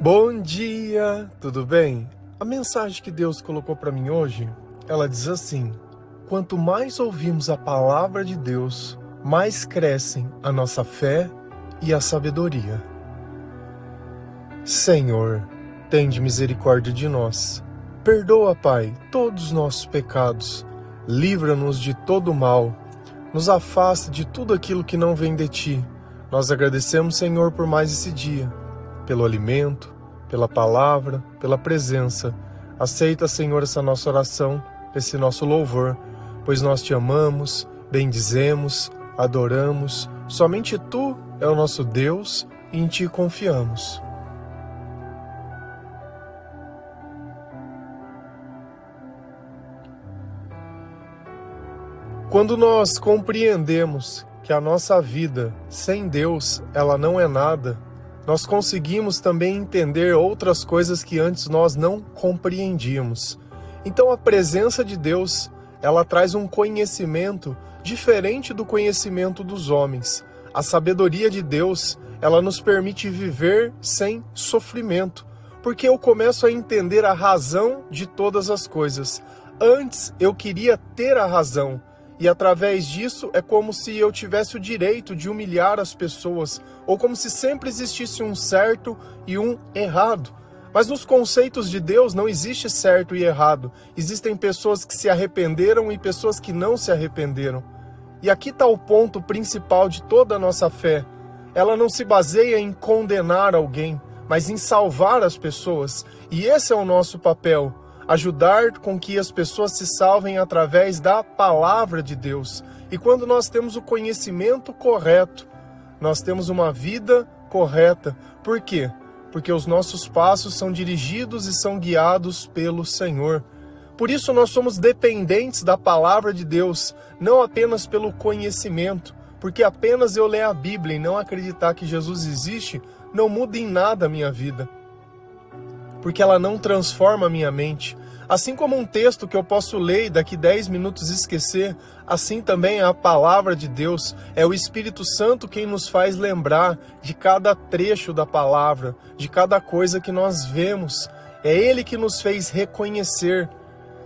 Bom dia, tudo bem? A mensagem que Deus colocou para mim hoje, ela diz assim: quanto mais ouvimos a palavra de Deus, mais crescem a nossa fé e a sabedoria. Senhor, tende misericórdia de nós. Perdoa, Pai, todos os nossos pecados. Livra-nos de todo mal. Nos afasta de tudo aquilo que não vem de Ti. Nós agradecemos, Senhor, por mais esse dia, pelo alimento, pela palavra, pela presença. Aceita, Senhor, essa nossa oração, esse nosso louvor, pois nós Te amamos, bendizemos, adoramos. Somente Tu é o nosso Deus e em Ti confiamos. Quando nós compreendemos que a nossa vida sem Deus, ela não é nada, nós conseguimos também entender outras coisas que antes nós não compreendíamos. Então a presença de Deus, ela traz um conhecimento diferente do conhecimento dos homens. A sabedoria de Deus, ela nos permite viver sem sofrimento, porque eu começo a entender a razão de todas as coisas. Antes eu queria ter a razão, e através disso é como se eu tivesse o direito de humilhar as pessoas, ou como se sempre existisse um certo e um errado. Mas nos conceitos de Deus não existe certo e errado. Existem pessoas que se arrependeram e pessoas que não se arrependeram. E aqui está o ponto principal de toda a nossa fé. Ela não se baseia em condenar alguém, mas em salvar as pessoas. E esse é o nosso papel. Ajudar com que as pessoas se salvem através da palavra de Deus. E quando nós temos o conhecimento correto, nós temos uma vida correta. Por quê? Porque os nossos passos são dirigidos e são guiados pelo Senhor. Por isso nós somos dependentes da palavra de Deus, não apenas pelo conhecimento, porque apenas eu ler a Bíblia e não acreditar que Jesus existe, não muda em nada a minha vida, porque ela não transforma a minha mente. Assim como um texto que eu posso ler e daqui 10 minutos esquecer, assim também é a palavra de Deus. É o Espírito Santo quem nos faz lembrar de cada trecho da palavra, de cada coisa que nós vemos. É Ele que nos fez reconhecer.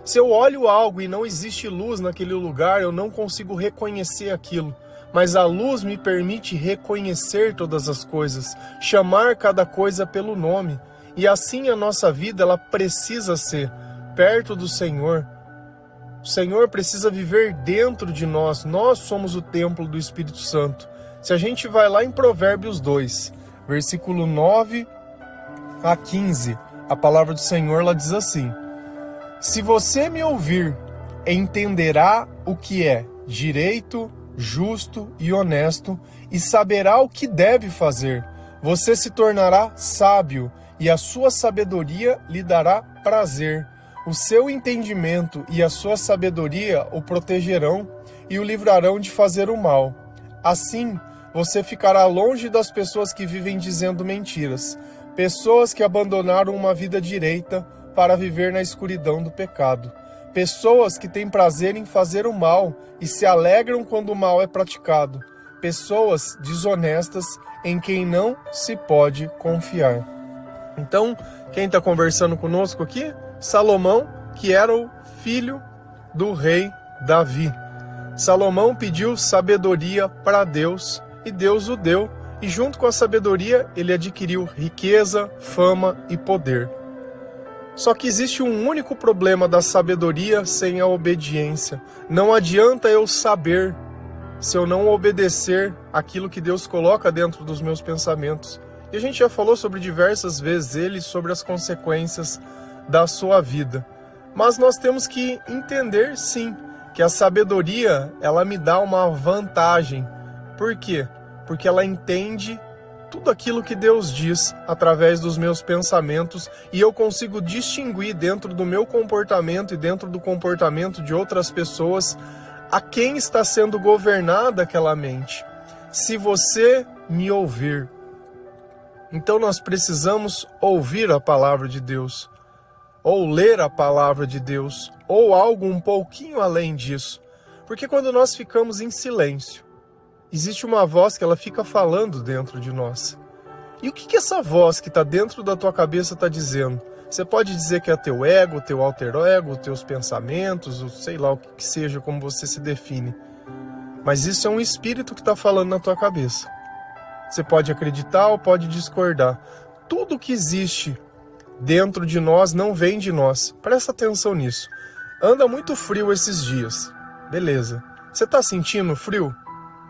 Se eu olho algo e não existe luz naquele lugar, eu não consigo reconhecer aquilo. Mas a luz me permite reconhecer todas as coisas, chamar cada coisa pelo nome. E assim a nossa vida, ela precisa ser perto do Senhor. O Senhor precisa viver dentro de nós. Nós somos o templo do Espírito Santo. Se a gente vai lá em Provérbios 2, versículo 9 a 15, a palavra do Senhor, ela diz assim: se você me ouvir, entenderá o que é direito, justo e honesto, e saberá o que deve fazer. Você se tornará sábio, e a sua sabedoria lhe dará prazer. O seu entendimento e a sua sabedoria o protegerão e o livrarão de fazer o mal. Assim, você ficará longe das pessoas que vivem dizendo mentiras, pessoas que abandonaram uma vida direita para viver na escuridão do pecado, pessoas que têm prazer em fazer o mal e se alegram quando o mal é praticado, pessoas desonestas em quem não se pode confiar. Então, quem está conversando conosco aqui? Salomão, que era o filho do rei Davi. Salomão pediu sabedoria para Deus e Deus o deu. E junto com a sabedoria, ele adquiriu riqueza, fama e poder. Só que existe um único problema da sabedoria sem a obediência. Não adianta eu saber se eu não obedecer aquilo que Deus coloca dentro dos meus pensamentos. E a gente já falou sobre diversas vezes ele, sobre as consequências da sua vida. Mas nós temos que entender, sim, que a sabedoria, ela me dá uma vantagem. Por quê? Porque ela entende tudo aquilo que Deus diz através dos meus pensamentos e eu consigo distinguir dentro do meu comportamento e dentro do comportamento de outras pessoas a quem está sendo governada aquela mente. Se você me ouvir, então nós precisamos ouvir a palavra de Deus, ou ler a palavra de Deus, ou algo um pouquinho além disso. Porque quando nós ficamos em silêncio, existe uma voz que ela fica falando dentro de nós. E o que essa voz que está dentro da tua cabeça está dizendo? Você pode dizer que é teu ego, teu alter ego, teus pensamentos, sei lá o que seja, como você se define. Mas isso é um espírito que está falando na tua cabeça. Você pode acreditar ou pode discordar. Tudo que existe dentro de nós não vem de nós. Presta atenção nisso. Anda muito frio esses dias. Beleza. Você está sentindo frio?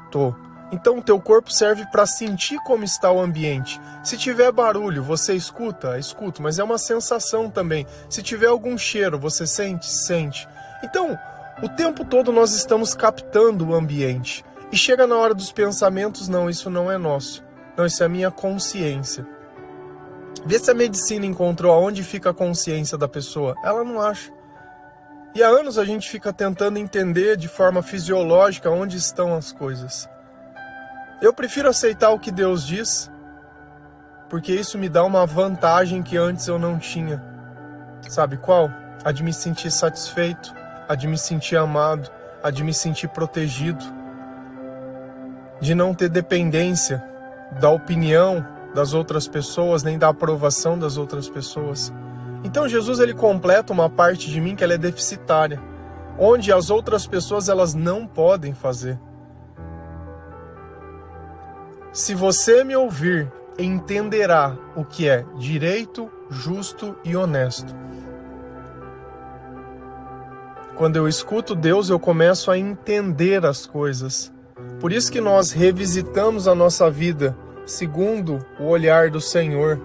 Tô. Então o teu corpo serve para sentir como está o ambiente. Se tiver barulho, você escuta? Escuto, mas é uma sensação também. Se tiver algum cheiro, você sente? Sente. Então, o tempo todo nós estamos captando o ambiente. E chega na hora dos pensamentos, não, isso não é nosso. Não, isso é a minha consciência. Vê se a medicina encontrou aonde fica a consciência da pessoa. Ela não acha. E há anos a gente fica tentando entender de forma fisiológica onde estão as coisas. Eu prefiro aceitar o que Deus diz, porque isso me dá uma vantagem que antes eu não tinha. Sabe qual? A de me sentir satisfeito, a de me sentir amado, a de me sentir protegido, de não ter dependência da opinião das outras pessoas, nem da aprovação das outras pessoas. Então Jesus ele completa uma parte de mim que ela é deficitária, onde as outras pessoas elas não podem fazer. Se você me ouvir, entenderá o que é direito, justo e honesto. Quando eu escuto Deus, eu começo a entender as coisas. Por isso que nós revisitamos a nossa vida segundo o olhar do Senhor,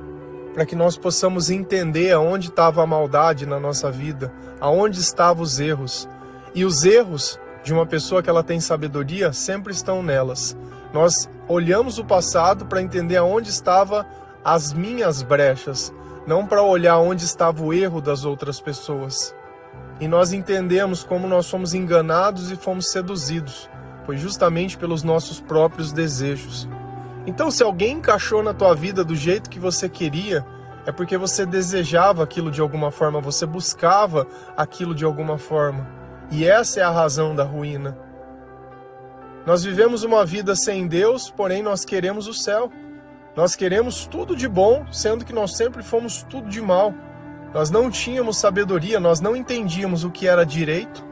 para que nós possamos entender aonde estava a maldade na nossa vida, aonde estavam os erros. E os erros de uma pessoa que ela tem sabedoria sempre estão nelas. Nós olhamos o passado para entender aonde estavam as minhas brechas, não para olhar onde estava o erro das outras pessoas. E nós entendemos como nós fomos enganados e fomos seduzidos, foi justamente pelos nossos próprios desejos. Então, se alguém encaixou na tua vida do jeito que você queria, é porque você desejava aquilo de alguma forma, você buscava aquilo de alguma forma. E essa é a razão da ruína. Nós vivemos uma vida sem Deus, porém nós queremos o céu. Nós queremos tudo de bom, sendo que nós sempre fomos tudo de mal. Nós não tínhamos sabedoria, nós não entendíamos o que era direito,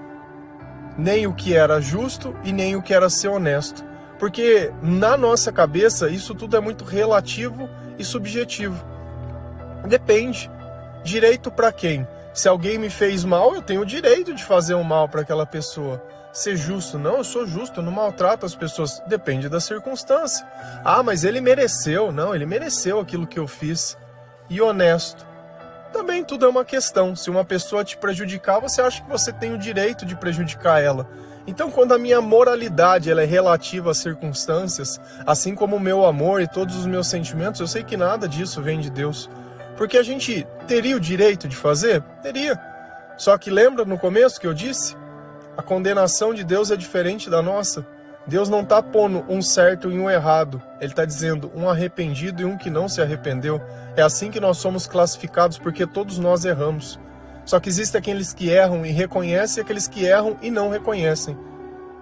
nem o que era justo e nem o que era ser honesto. Porque na nossa cabeça isso tudo é muito relativo e subjetivo. Depende. Direito para quem? Se alguém me fez mal, eu tenho o direito de fazer um mal para aquela pessoa. Ser justo? Não, eu sou justo, eu não maltrato as pessoas. Depende da circunstância. Ah, mas ele mereceu. Não, ele mereceu aquilo que eu fiz. E honesto? Também tudo é uma questão. Se uma pessoa te prejudicar, você acha que você tem o direito de prejudicar ela. Então, quando a minha moralidade ela é relativa às circunstâncias, assim como o meu amor e todos os meus sentimentos, eu sei que nada disso vem de Deus. Porque a gente teria o direito de fazer? Teria. Só que lembra no começo que eu disse? A condenação de Deus é diferente da nossa. Deus não está pondo um certo e um errado. Ele está dizendo um arrependido e um que não se arrependeu. É assim que nós somos classificados, porque todos nós erramos. Só que existem aqueles que erram e reconhecem e aqueles que erram e não reconhecem.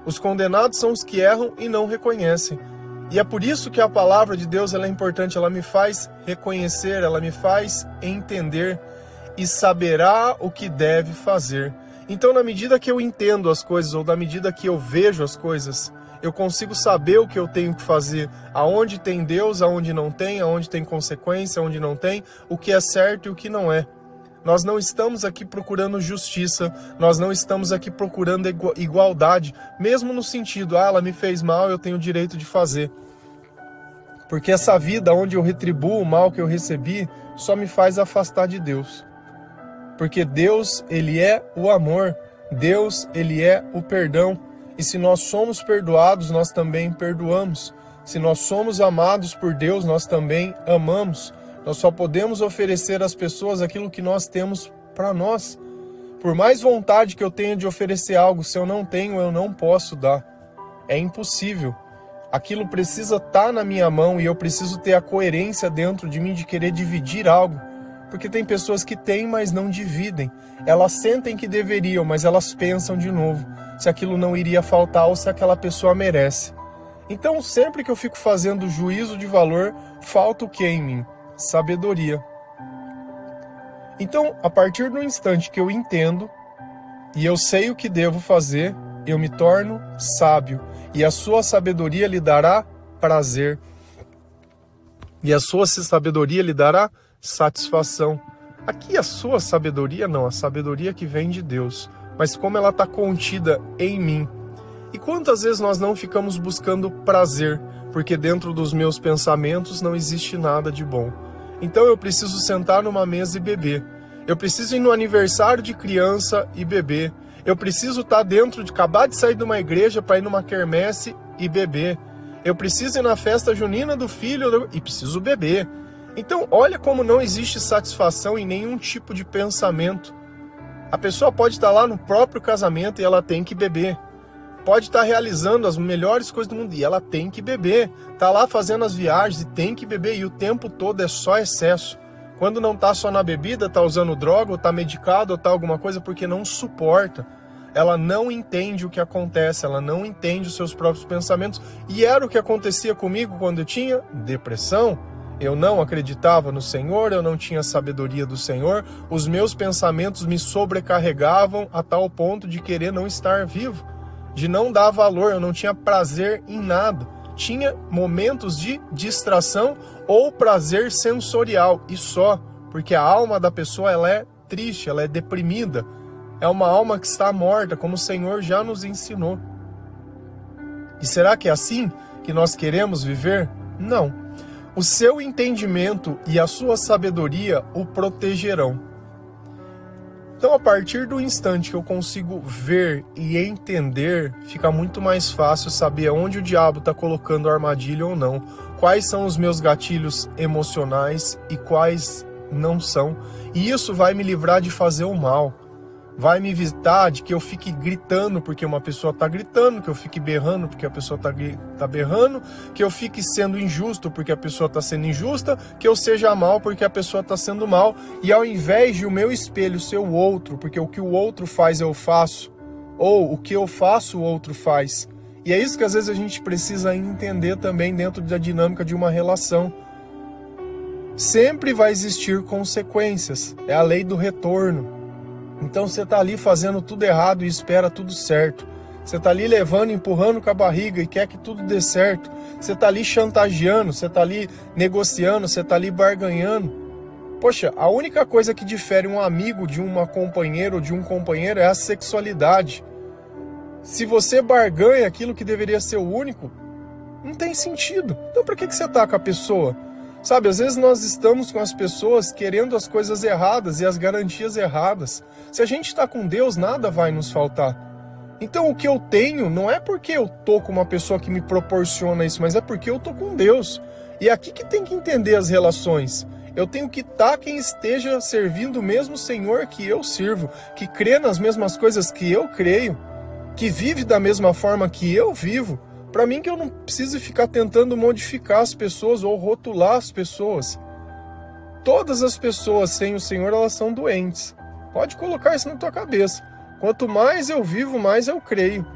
Os condenados são os que erram e não reconhecem. E é por isso que a palavra de Deus ela é importante. Ela me faz reconhecer, ela me faz entender e saberá o que deve fazer. Então, na medida que eu entendo as coisas ou na medida que eu vejo as coisas, eu consigo saber o que eu tenho que fazer, aonde tem Deus, aonde não tem, aonde tem consequência, aonde não tem, o que é certo e o que não é. Nós não estamos aqui procurando justiça, nós não estamos aqui procurando igualdade, mesmo no sentido, ela me fez mal, eu tenho o direito de fazer. Porque essa vida onde eu retribuo o mal que eu recebi, só me faz afastar de Deus. Porque Deus, Ele é o amor, Deus, Ele é o perdão. E se nós somos perdoados, nós também perdoamos. Se nós somos amados por Deus, nós também amamos. Nós só podemos oferecer às pessoas aquilo que nós temos para nós. Por mais vontade que eu tenha de oferecer algo, se eu não tenho, eu não posso dar. É impossível. Aquilo precisa estar na minha mão e eu preciso ter a coerência dentro de mim de querer dividir algo. Porque tem pessoas que têm, mas não dividem. Elas sentem que deveriam, mas elas pensam de novo se aquilo não iria faltar ou se aquela pessoa merece. Então, sempre que eu fico fazendo juízo de valor, falta o que em mim? Sabedoria. Então, a partir do instante que eu entendo e eu sei o que devo fazer, eu me torno sábio. E a sua sabedoria lhe dará prazer. E a sua sabedoria lhe dará satisfação. Aqui a sua sabedoria não, a sabedoria que vem de Deus. Mas como ela está contida em mim. E quantas vezes nós não ficamos buscando prazer, porque dentro dos meus pensamentos não existe nada de bom. Então eu preciso sentar numa mesa e beber. Eu preciso ir no aniversário de criança e beber. Eu preciso estar acabar de sair de uma igreja para ir numa quermesse e beber. Eu preciso ir na festa junina do filho e preciso beber. Então olha como não existe satisfação em nenhum tipo de pensamento. A pessoa pode estar lá no próprio casamento e ela tem que beber. Pode estar realizando as melhores coisas do mundo e ela tem que beber. Está lá fazendo as viagens e tem que beber. E o tempo todo é só excesso. Quando não está só na bebida, está usando droga, ou está medicado, ou está alguma coisa, porque não suporta. Ela não entende o que acontece, ela não entende os seus próprios pensamentos. E era o que acontecia comigo quando eu tinha depressão. Eu não acreditava no Senhor, eu não tinha sabedoria do Senhor. Os meus pensamentos me sobrecarregavam a tal ponto de querer não estar vivo, de não dar valor, eu não tinha prazer em nada. Tinha momentos de distração ou prazer sensorial, e só, porque a alma da pessoa ela é triste, ela é deprimida. É uma alma que está morta, como o Senhor já nos ensinou. E será que é assim que nós queremos viver? Não. O seu entendimento e a sua sabedoria o protegerão. Então, a partir do instante que eu consigo ver e entender, fica muito mais fácil saber onde o diabo está colocando a armadilha ou não. Quais são os meus gatilhos emocionais e quais não são. E isso vai me livrar de fazer o mal. Vai me evitar de que eu fique gritando porque uma pessoa está gritando, que eu fique berrando porque a pessoa está berrando, que eu fique sendo injusto porque a pessoa está sendo injusta, que eu seja mal porque a pessoa está sendo mal. E ao invés de o meu espelho ser o outro, porque o que o outro faz eu faço, ou o que eu faço o outro faz. E é isso que às vezes a gente precisa entender também dentro da dinâmica de uma relação. Sempre vai existir consequências, é a lei do retorno. Então você está ali fazendo tudo errado e espera tudo certo. Você está ali levando, empurrando com a barriga e quer que tudo dê certo. Você está ali chantageando, você está ali negociando, você está ali barganhando. Poxa, a única coisa que difere um amigo de uma companheira ou de um companheiro é a sexualidade. Se você barganha aquilo que deveria ser o único, não tem sentido. Então por que você está com a pessoa? Sabe, às vezes nós estamos com as pessoas querendo as coisas erradas e as garantias erradas. Se a gente está com Deus, nada vai nos faltar. Então o que eu tenho não é porque eu tô com uma pessoa que me proporciona isso, mas é porque eu tô com Deus. E é aqui que tem que entender as relações. Eu tenho que estar quem esteja servindo o mesmo Senhor que eu sirvo, que crê nas mesmas coisas que eu creio, que vive da mesma forma que eu vivo. Para mim que eu não preciso ficar tentando modificar as pessoas ou rotular as pessoas. Todas as pessoas sem o Senhor, elas são doentes. Pode colocar isso na tua cabeça. Quanto mais eu vivo, mais eu creio.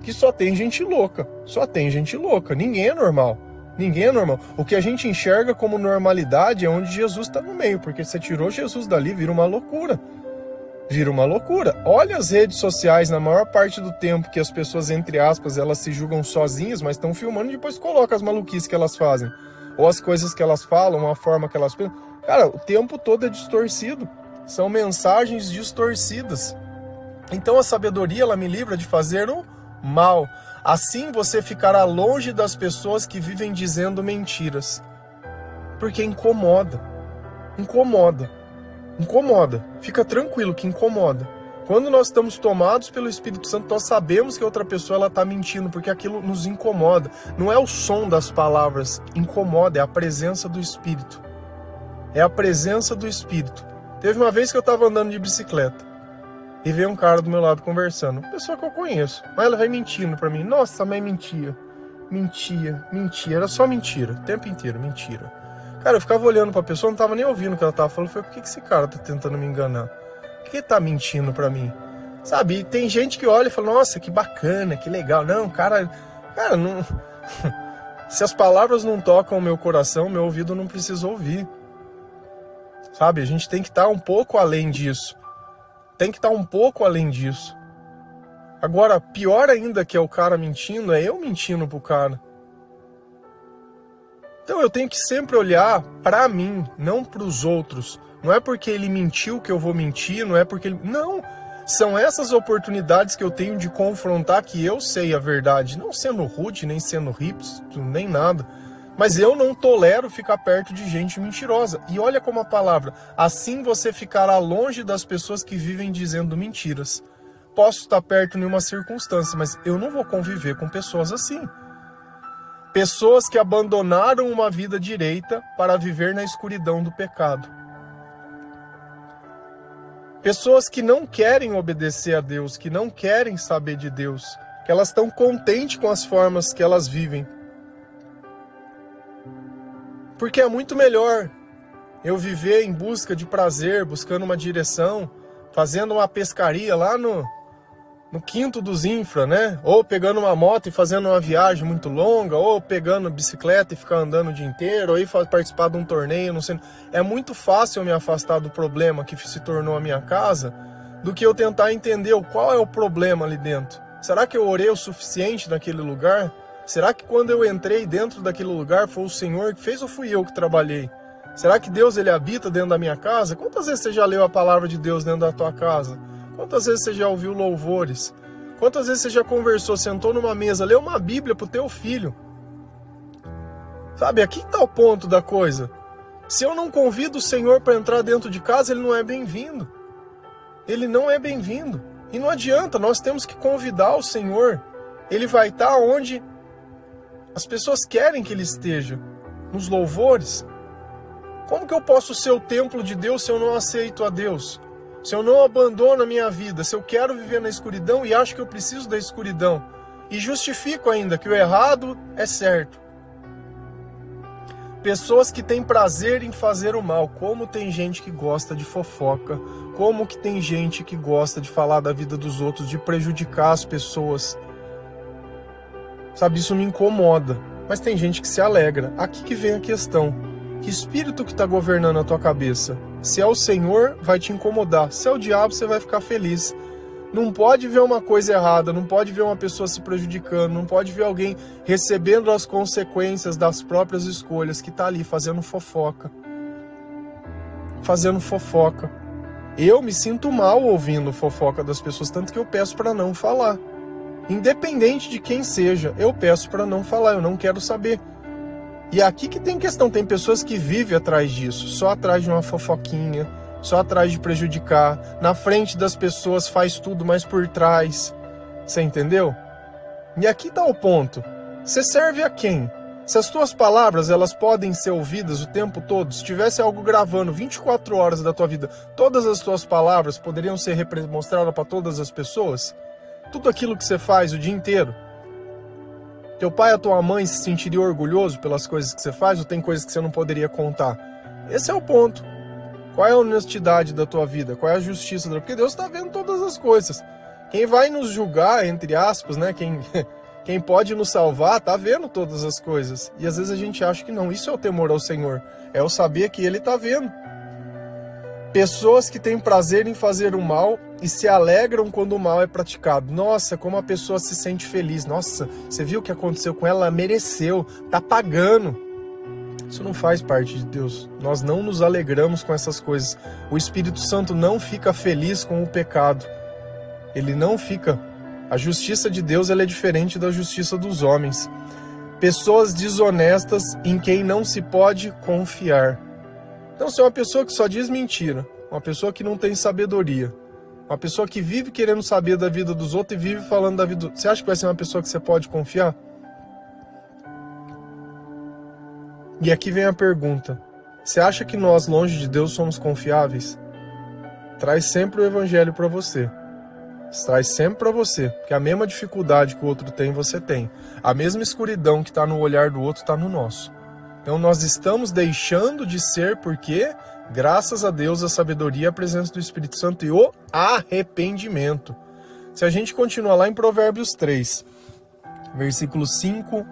Que só tem gente louca. Só tem gente louca. Ninguém é normal. Ninguém é normal. O que a gente enxerga como normalidade é onde Jesus está no meio. Porque você tirou Jesus dali, vira uma loucura. Vira uma loucura. Olha as redes sociais, na maior parte do tempo que as pessoas, entre aspas, elas se julgam sozinhas, mas estão filmando e depois colocam as maluquices que elas fazem. Ou as coisas que elas falam, a forma que elas pensam. Cara, o tempo todo é distorcido. São mensagens distorcidas. Então a sabedoria, ela me livra de fazer o mal. Assim você ficará longe das pessoas que vivem dizendo mentiras. Porque incomoda. Incomoda. Incomoda, fica tranquilo que incomoda. Quando nós estamos tomados pelo Espírito Santo, nós sabemos que a outra pessoa está mentindo, porque aquilo nos incomoda. Não é o som das palavras, incomoda, é a presença do Espírito. É a presença do Espírito. Teve uma vez que eu estava andando de bicicleta e veio um cara do meu lado conversando, pessoa que eu conheço, mas ela vai mentindo para mim. Nossa, mas mentia, era só mentira, o tempo inteiro, mentira. Cara, eu ficava olhando pra pessoa, não tava nem ouvindo o que ela tava falando. Eu falei, por que esse cara tá tentando me enganar? Por que ele tá mentindo pra mim? Sabe, e tem gente que olha e fala, nossa, que bacana, que legal. Não, cara não... Se as palavras não tocam o meu coração, meu ouvido não precisa ouvir. Sabe, a gente tem que estar um pouco além disso. Tem que estar um pouco além disso. Agora, pior ainda que é o cara mentindo, é eu mentindo pro cara. Então eu tenho que sempre olhar pra mim, não pros outros. Não é porque ele mentiu que eu vou mentir, não é porque ele... Não! São essas oportunidades que eu tenho de confrontar que eu sei a verdade. Não sendo rude, nem sendo hipster, nem nada. Mas eu não tolero ficar perto de gente mentirosa. E olha como a palavra, assim você ficará longe das pessoas que vivem dizendo mentiras. Posso estar perto em uma circunstância, mas eu não vou conviver com pessoas assim. Pessoas que abandonaram uma vida direita para viver na escuridão do pecado. Pessoas que não querem obedecer a Deus, que não querem saber de Deus, que elas estão contentes com as formas que elas vivem. Porque é muito melhor eu viver em busca de prazer, buscando uma direção, fazendo uma pescaria lá no quinto dos infra, né? Ou pegando uma moto e fazendo uma viagem muito longa, ou pegando bicicleta e ficar andando o dia inteiro, ou ir participar de um torneio, não sei. É muito fácil eu me afastar do problema que se tornou a minha casa, do que eu tentar entender qual é o problema ali dentro. Será que eu orei o suficiente naquele lugar? Será que quando eu entrei dentro daquele lugar foi o Senhor que fez ou fui eu que trabalhei? Será que Deus ele habita dentro da minha casa? Quantas vezes você já leu a palavra de Deus dentro da tua casa? Quantas vezes você já ouviu louvores? Quantas vezes você já conversou, sentou numa mesa, leu uma Bíblia pro teu filho? Sabe, aqui está o ponto da coisa. Se eu não convido o Senhor para entrar dentro de casa, ele não é bem-vindo. Ele não é bem-vindo. E não adianta, nós temos que convidar o Senhor. Ele vai estar onde as pessoas querem que ele esteja, nos louvores. Como que eu posso ser o templo de Deus se eu não aceito a Deus? Se eu não abandono a minha vida, se eu quero viver na escuridão e acho que eu preciso da escuridão, e justifico ainda que o errado é certo. Pessoas que têm prazer em fazer o mal, como tem gente que gosta de fofoca, como que tem gente que gosta de falar da vida dos outros, de prejudicar as pessoas. Sabe, isso me incomoda, mas tem gente que se alegra. Aqui que vem a questão. Que espírito que está governando a tua cabeça? Se é o Senhor, vai te incomodar. Se é o diabo, você vai ficar feliz. Não pode ver uma coisa errada, não pode ver uma pessoa se prejudicando, não pode ver alguém recebendo as consequências das próprias escolhas, que está ali fazendo fofoca. Fazendo fofoca. Eu me sinto mal ouvindo fofoca das pessoas, tanto que eu peço para não falar. Independente de quem seja, eu peço para não falar, eu não quero saber. E aqui que tem questão, tem pessoas que vivem atrás disso, só atrás de uma fofoquinha, só atrás de prejudicar, na frente das pessoas faz tudo, mas por trás. Você entendeu? E aqui tá o ponto. Você serve a quem? Se as tuas palavras elas podem ser ouvidas o tempo todo, se tivesse algo gravando 24 horas da tua vida, todas as tuas palavras poderiam ser mostradas para todas as pessoas? Tudo aquilo que você faz o dia inteiro? Teu pai e a tua mãe se sentiriam orgulhosos pelas coisas que você faz ou tem coisas que você não poderia contar? Esse é o ponto. Qual é a honestidade da tua vida? Qual é a justiça da... Porque Deus está vendo todas as coisas. Quem vai nos julgar, entre aspas, né? Quem pode nos salvar, está vendo todas as coisas. E às vezes a gente acha que não. Isso é o temor ao Senhor. É o saber que Ele está vendo. Pessoas que têm prazer em fazer o mal e se alegram quando o mal é praticado. Nossa, como a pessoa se sente feliz. Nossa, você viu o que aconteceu com ela? Ela mereceu, tá pagando. Isso não faz parte de Deus. Nós não nos alegramos com essas coisas. O Espírito Santo não fica feliz com o pecado. Ele não fica. A justiça de Deus ela é diferente da justiça dos homens. Pessoas desonestas em quem não se pode confiar. Então, se é uma pessoa que só diz mentira, uma pessoa que não tem sabedoria, uma pessoa que vive querendo saber da vida dos outros e vive falando da vida... Você acha que vai ser uma pessoa que você pode confiar? E aqui vem a pergunta. Você acha que nós, longe de Deus, somos confiáveis? Traz sempre o evangelho para você. Traz sempre para você. Porque a mesma dificuldade que o outro tem, você tem. A mesma escuridão que está no olhar do outro está no nosso. Então nós estamos deixando de ser porque, graças a Deus, a sabedoria, a presença do Espírito Santo e o arrependimento. Se a gente continuar lá em Provérbios 3, versículos 5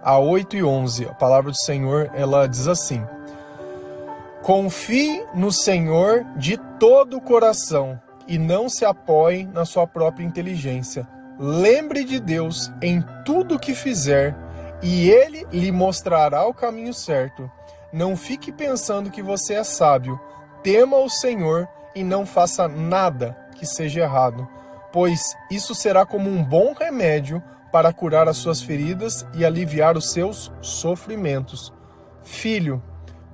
a 8 e 11. A palavra do Senhor, ela diz assim: confie no Senhor de todo o coração e não se apoie na sua própria inteligência. Lembre de Deus em tudo o que fizer e Ele lhe mostrará o caminho certo. Não fique pensando que você é sábio. Tema o Senhor e não faça nada que seja errado, pois isso será como um bom remédio para curar as suas feridas e aliviar os seus sofrimentos. Filho,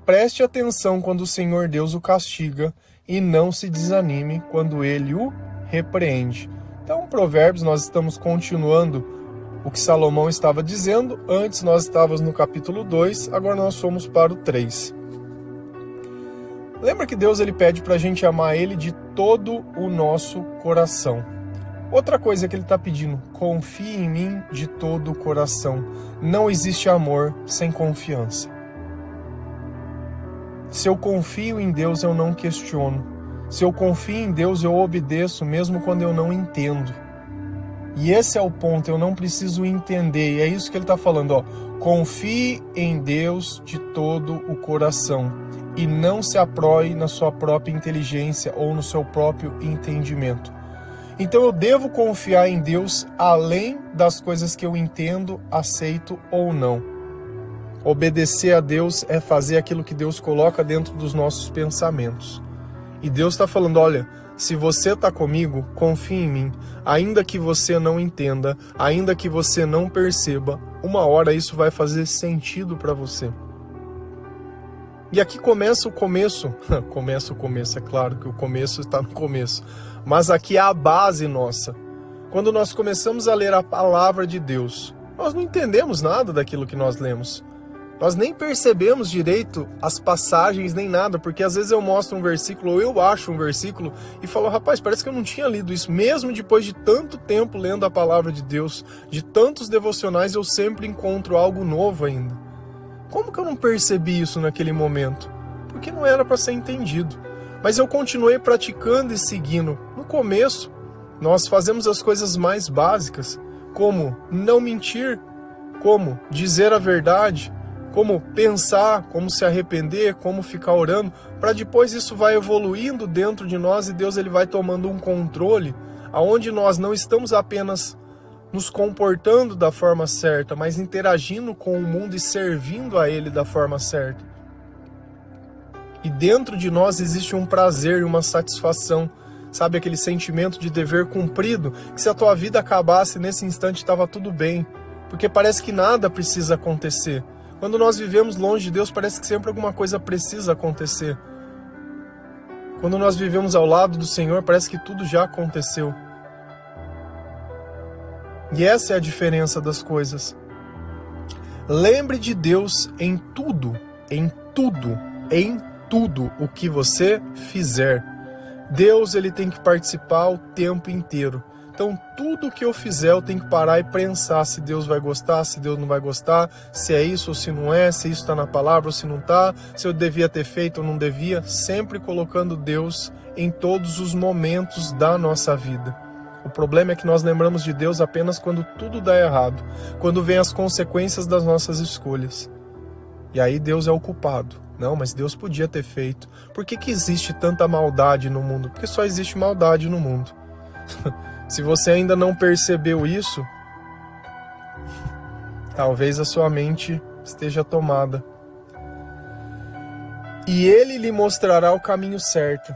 preste atenção quando o Senhor Deus o castiga e não se desanime quando Ele o repreende. Então, Provérbios, nós estamos continuando o que Salomão estava dizendo. Antes nós estávamos no capítulo 2, agora nós fomos para o 3. Lembra que Deus ele pede para a gente amar Ele de todo o nosso coração. Outra coisa que Ele está pedindo: confie em mim de todo o coração. Não existe amor sem confiança. Se eu confio em Deus, eu não questiono. Se eu confio em Deus, eu obedeço mesmo quando eu não entendo. E esse é o ponto, eu não preciso entender. E é isso que ele está falando, ó. Confie em Deus de todo o coração e não se apoie na sua própria inteligência ou no seu próprio entendimento. Então eu devo confiar em Deus além das coisas que eu entendo, aceito ou não. Obedecer a Deus é fazer aquilo que Deus coloca dentro dos nossos pensamentos. E Deus está falando, olha, se você está comigo, confie em mim. Ainda que você não entenda, ainda que você não perceba, uma hora isso vai fazer sentido para você. E aqui começa o começo. Começa o começo, é claro que o começo está no começo. Mas aqui é a base nossa. Quando nós começamos a ler a palavra de Deus, nós não entendemos nada daquilo que nós lemos. Nós nem percebemos direito as passagens nem nada, porque às vezes eu mostro um versículo, ou eu acho um versículo, e falo, rapaz, parece que eu não tinha lido isso. Mesmo depois de tanto tempo lendo a palavra de Deus, de tantos devocionais, eu sempre encontro algo novo ainda. Como que eu não percebi isso naquele momento? Porque não era para ser entendido. Mas eu continuei praticando e seguindo. No começo, nós fazemos as coisas mais básicas, como não mentir, como dizer a verdade, como pensar, como se arrepender, como ficar orando, para depois isso vai evoluindo dentro de nós e Deus ele vai tomando um controle, aonde nós não estamos apenas nos comportando da forma certa, mas interagindo com o mundo e servindo a Ele da forma certa. E dentro de nós existe um prazer e uma satisfação, sabe, aquele sentimento de dever cumprido, que se a tua vida acabasse nesse instante estava tudo bem, porque parece que nada precisa acontecer. Quando nós vivemos longe de Deus, parece que sempre alguma coisa precisa acontecer. Quando nós vivemos ao lado do Senhor, parece que tudo já aconteceu. E essa é a diferença das coisas. Lembre de Deus em tudo, em tudo, em tudo o que você fizer. Deus ele tem que participar o tempo inteiro. Então, tudo que eu fizer, eu tenho que parar e pensar se Deus vai gostar, se Deus não vai gostar, se é isso ou se não é, se isso está na palavra ou se não está, se eu devia ter feito ou não devia, sempre colocando Deus em todos os momentos da nossa vida. O problema é que nós lembramos de Deus apenas quando tudo dá errado, quando vem as consequências das nossas escolhas. E aí Deus é o culpado. Não, mas Deus podia ter feito. Por que que existe tanta maldade no mundo? Porque só existe maldade no mundo. Se você ainda não percebeu isso, talvez a sua mente esteja tomada. E Ele lhe mostrará o caminho certo.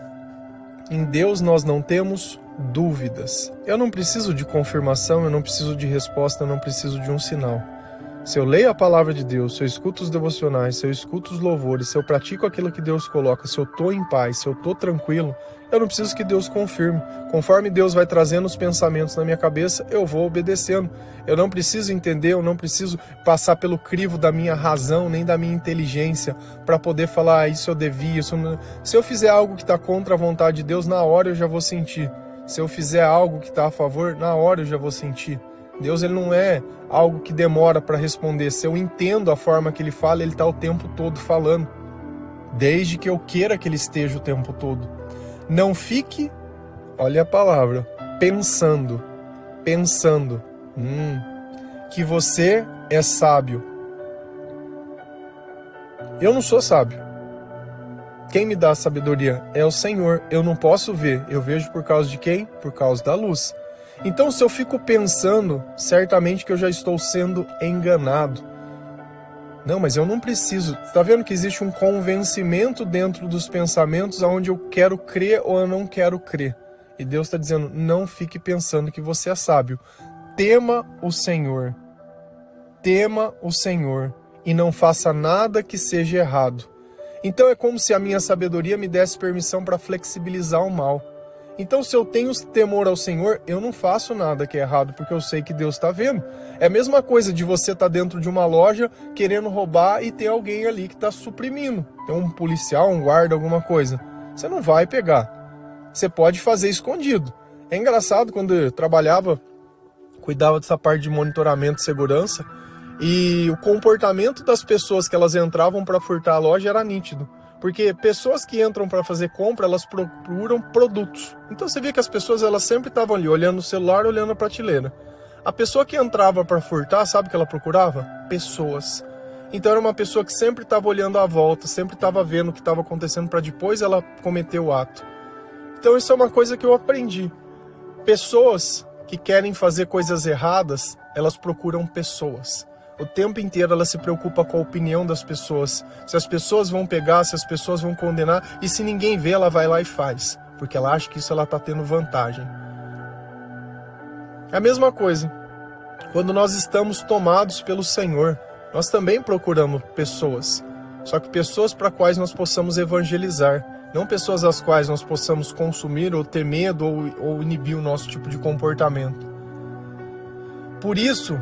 Em Deus nós não temos dúvidas. Eu não preciso de confirmação, eu não preciso de resposta, eu não preciso de um sinal. Se eu leio a palavra de Deus, se eu escuto os devocionais, se eu escuto os louvores, se eu pratico aquilo que Deus coloca, se eu estou em paz, se eu estou tranquilo, eu não preciso que Deus confirme. Conforme Deus vai trazendo os pensamentos na minha cabeça, eu vou obedecendo. Eu não preciso entender, eu não preciso passar pelo crivo da minha razão, nem da minha inteligência, para poder falar, isso eu devia, isso não... Se eu fizer algo que está contra a vontade de Deus, na hora eu já vou sentir. Se eu fizer algo que está a favor, na hora eu já vou sentir. Deus ele não é algo que demora para responder. Se eu entendo a forma que Ele fala, Ele está o tempo todo falando. Desde que eu queira que Ele esteja o tempo todo. Não fique, olha a palavra, pensando que você é sábio. Eu não sou sábio. Quem me dá a sabedoria é o Senhor. Eu não posso ver. Eu vejo por causa de quem? Por causa da luz. Então, se eu fico pensando, certamente que eu já estou sendo enganado. Não, mas eu não preciso. Está vendo que existe um convencimento dentro dos pensamentos onde eu quero crer ou eu não quero crer. E Deus está dizendo, não fique pensando que você é sábio. Tema o Senhor. Tema o Senhor e não faça nada que seja errado. Então é como se a minha sabedoria me desse permissão para flexibilizar o mal. Então se eu tenho temor ao Senhor, eu não faço nada que é errado, porque eu sei que Deus está vendo. É a mesma coisa de você estar dentro de uma loja querendo roubar e ter alguém ali que está suprimindo. Tem um policial, um guarda, alguma coisa. Você não vai pegar. Você pode fazer escondido. É engraçado, quando eu trabalhava, cuidava dessa parte de monitoramento e segurança, e o comportamento das pessoas que elas entravam para furtar a loja era nítido. Porque pessoas que entram para fazer compra, elas procuram produtos. Então você vê que as pessoas elas sempre estavam ali, olhando o celular, olhando a prateleira. A pessoa que entrava para furtar, sabe o que ela procurava? Pessoas. Então era uma pessoa que sempre estava olhando à volta, sempre estava vendo o que estava acontecendo para depois ela cometer o ato. Então isso é uma coisa que eu aprendi. Pessoas que querem fazer coisas erradas, elas procuram pessoas. O tempo inteiro ela se preocupa com a opinião das pessoas. Se as pessoas vão pegar, se as pessoas vão condenar. E se ninguém vê, ela vai lá e faz. Porque ela acha que isso ela está tendo vantagem. É a mesma coisa. Quando nós estamos tomados pelo Senhor, nós também procuramos pessoas. Só que pessoas para quais nós possamos evangelizar. Não pessoas às quais nós possamos consumir ou ter medo ou inibir o nosso tipo de comportamento. Por isso...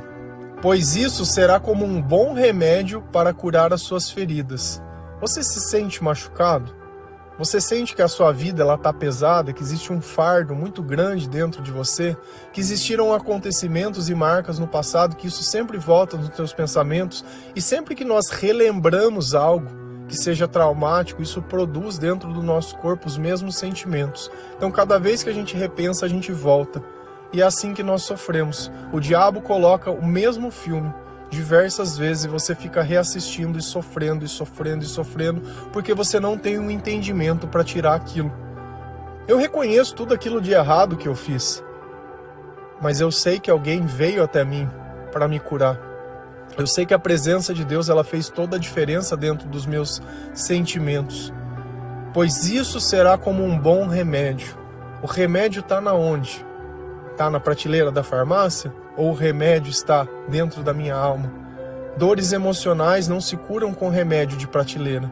pois isso será como um bom remédio para curar as suas feridas. Você se sente machucado? Você sente que a sua vida está pesada, que existe um fardo muito grande dentro de você, que existiram acontecimentos e marcas no passado, que isso sempre volta nos seus pensamentos, e sempre que nós relembramos algo que seja traumático, isso produz dentro do nosso corpo os mesmos sentimentos. Então cada vez que a gente repensa, a gente volta. E é assim que nós sofremos. O diabo coloca o mesmo filme diversas vezes e você fica reassistindo e sofrendo, e sofrendo, e sofrendo, porque você não tem um entendimento para tirar aquilo. Eu reconheço tudo aquilo de errado que eu fiz, mas eu sei que alguém veio até mim para me curar. Eu sei que a presença de Deus ela fez toda a diferença dentro dos meus sentimentos. Pois isso será como um bom remédio. O remédio está na onde? Está na prateleira da farmácia? Ou o remédio está dentro da minha alma? Dores emocionais não se curam com remédio de prateleira.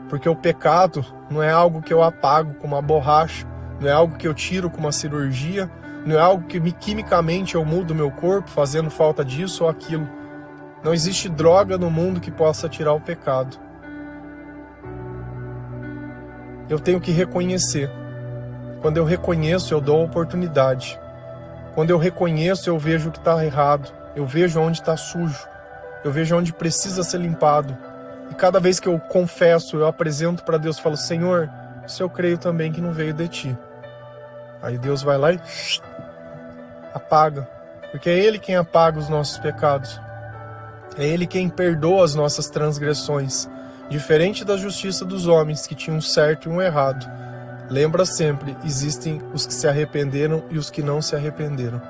Porque o pecado não é algo que eu apago com uma borracha, não é algo que eu tiro com uma cirurgia, não é algo que quimicamente eu mudo meu corpo fazendo falta disso ou aquilo. Não existe droga no mundo que possa tirar o pecado. Eu tenho que reconhecer. Quando eu reconheço, eu dou a oportunidade. Quando eu reconheço, eu vejo o que está errado. Eu vejo onde está sujo. Eu vejo onde precisa ser limpado. E cada vez que eu confesso, eu apresento para Deus, falo, Senhor, isso eu creio também que não veio de Ti. Aí Deus vai lá e apaga. Porque é Ele quem apaga os nossos pecados. É Ele quem perdoa as nossas transgressões. Diferente da justiça dos homens, que tinham um certo e um errado. Lembra sempre, existem os que se arrependeram e os que não se arrependeram.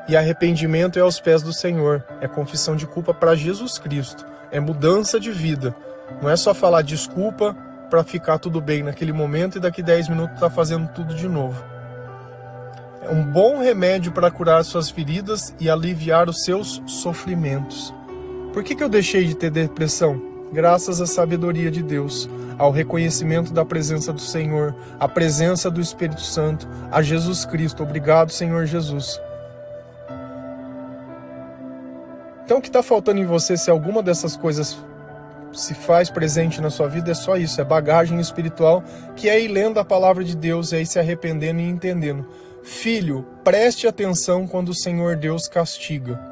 E arrependimento é aos pés do Senhor, é confissão de culpa para Jesus Cristo, é mudança de vida. Não é só falar desculpa para ficar tudo bem naquele momento e daqui 10 minutos tá fazendo tudo de novo. É um bom remédio para curar suas feridas e aliviar os seus sofrimentos. Por que eu deixei de ter depressão? Graças à sabedoria de Deus, ao reconhecimento da presença do Senhor, à presença do Espírito Santo, a Jesus Cristo. Obrigado, Senhor Jesus. Então o que está faltando em você, se alguma dessas coisas se faz presente na sua vida, é só isso, é bagagem espiritual, que é ir lendo a palavra de Deus, é ir se arrependendo e entendendo. Filho, preste atenção quando o Senhor Deus castiga.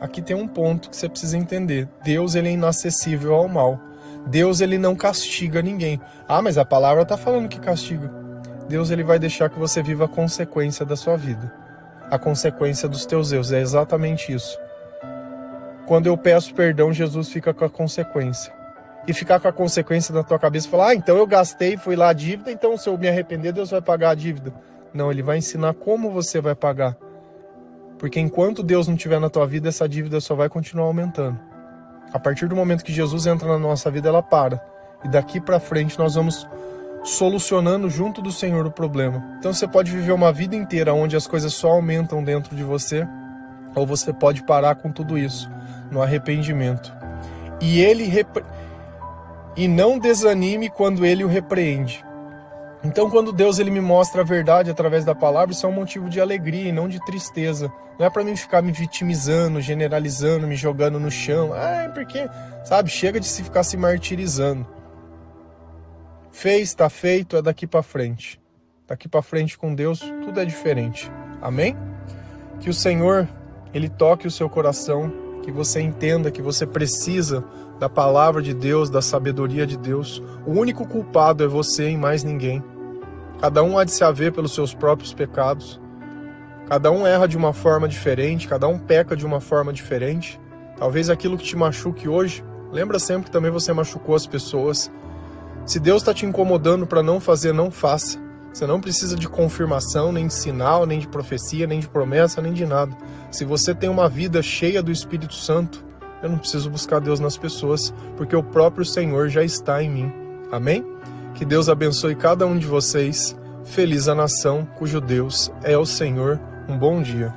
Aqui tem um ponto que você precisa entender. Deus, ele é inacessível ao mal. Deus, ele não castiga ninguém. Ah, mas a palavra está falando que castiga. Deus, ele vai deixar que você viva a consequência da sua vida. A consequência dos teus erros. É exatamente isso. Quando eu peço perdão, Jesus fica com a consequência. e ficar com a consequência na tua cabeça e falar, então eu gastei, fui lá a dívida, então se eu me arrepender, Deus vai pagar a dívida. Não, Ele vai ensinar como você vai pagar. Porque enquanto Deus não estiver na tua vida, essa dívida só vai continuar aumentando. A partir do momento que Jesus entra na nossa vida, ela para. E daqui para frente nós vamos solucionando junto do Senhor o problema. Então você pode viver uma vida inteira onde as coisas só aumentam dentro de você, ou você pode parar com tudo isso, no arrependimento. E não desanime quando Ele o repreende. Então quando Deus ele me mostra a verdade através da palavra, isso é um motivo de alegria e não de tristeza. Não é para mim ficar me vitimizando, generalizando, me jogando no chão. Porque, sabe, chega de se ficar se martirizando. Fez, está feito, é daqui para frente. Daqui para frente com Deus, tudo é diferente. Amém? Que o Senhor, Ele toque o seu coração, que você entenda que você precisa da palavra de Deus, da sabedoria de Deus. O único culpado é você e mais ninguém. Cada um há de se haver pelos seus próprios pecados. Cada um erra de uma forma diferente, cada um peca de uma forma diferente. Talvez aquilo que te machuque hoje, lembra sempre que também você machucou as pessoas. Se Deus está te incomodando para não fazer, não faça. Você não precisa de confirmação, nem de sinal, nem de profecia, nem de promessa, nem de nada. Se você tem uma vida cheia do Espírito Santo, eu não preciso buscar Deus nas pessoas, porque o próprio Senhor já está em mim. Amém? Que Deus abençoe cada um de vocês. Feliz a nação cujo Deus é o Senhor. Um bom dia.